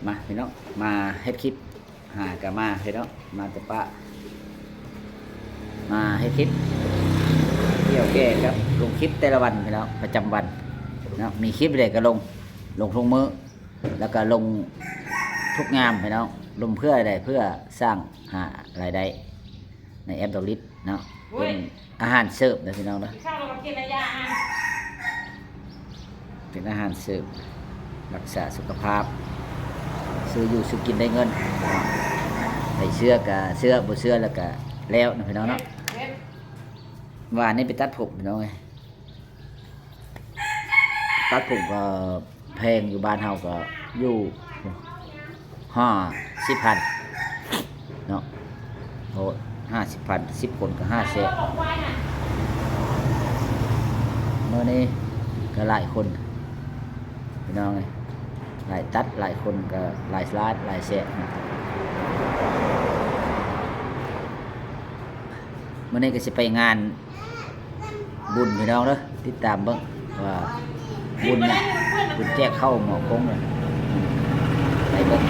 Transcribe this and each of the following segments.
มาพี่น้องมาเฮ็ดคลิปหากะมาพี่น้องมาแต่ปะมาเฮ็ดคลิปเที่ยวแก่ครับลงคลิปแต่ละวันพี่น้องประจำวันเนาะมีคลิปอะไรก็ลงทุกมื้อแล้วก็ลงทุกงามพี่น้องลงเพื่ออะไรเพื่อสร้างหารายได้ในแอปดอกลิศเนาะเป็นอาหารเสิร์ฟนะพี่น้องเนาะ ข้าวเราก็กินระยะอ่ะ เป็นอาหารเสริมรักษาสุขภาพซื้ออยู่ซื้อกินได้เงินใส่เสื้อกับเสื้อบ่เสื้อแล้วก็แล้วนะพี่น้องเนาะ เว็บ ว่านี่ไปตัดผมพี่น้องเอ้ยตัดผมก็แพงอยู่บ้านเฮาก็อยู่50,000เนาะโอ้50,000 10 คนก็5แสน บอกไว้น่ะ เมื่อนี้ก็หลายคนพี่น้องเอ้ยหลายตัดหลายคนก็หลายล้านหลายแสนเมื่อนี้ก็จะไปงานบุญพี่น้องเด้อติดตามเบิ่งว่าบุญเนี่ยบุญแจกเข้าวหมอกงเลยไปเบิ่ง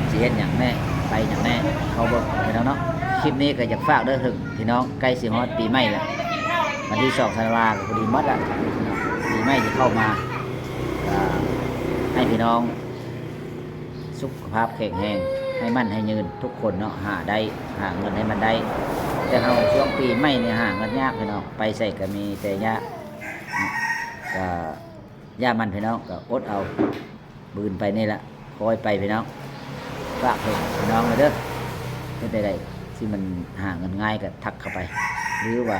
สิเฮ็ดหยังแน่ไปหยังแน่เขาเบิ่งพี่น้องเนาะคลิปนี้ก็อยากฝากเด้อถึงพี่น้องใกล้สิฮอดปีใหม่แล้ววันที่2ธันวาคมก็พอดีหมดแล้วปีใหม่จะเข้ามาก็ให้พี่น้องสุขภาพแข็งแรงให้มั่นให้ยืนทุกคนเนาะหาได้หาเงินให้มันได้แต่เฮาช่วงปีใหม่นี่หาเงินยากพี่น้องไปใส่ก็มีแต่ยากก็ย่ามันพี่น้องก็อดเอาบืนไปนี่แหละคอยไปพี่น้องฝากถึงพี่น้องเลยเด้อเป็นใดๆที่มันหาเงินง่ายก็ทักเข้าไปหรือว่า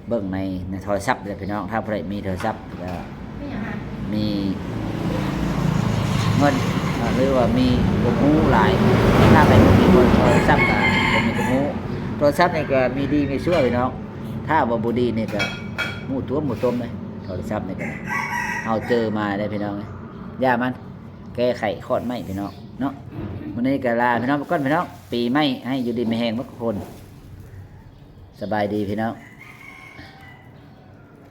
เบิ่งในโทรศัพท์เลยพี่น้องถ้าใครมีโทรศัพท์ก็ นี่อย่างนั้น มีเงินหรือว่ามีกหูหลายถ้าไปมีคนโทรศัพท์ก็มีกหูโทรศัพท์นี่ก็มีดีมีชั่วพี่น้องถ้าบ่บ่ดีนี่ก็หมู่ตัวหมู่ต้มเลยโทรศัพท์นี่ก็เอาเจอมาได้พี่น้องอย่ามันแก้ไขคอดไม่พี่น้องเนาะวันนี้ก็ลาพี่น้องไปก่อนพี่น้องปีใหม่ให้อยู่ดีมีแฮงทุกคนสบายดีพี่น้อง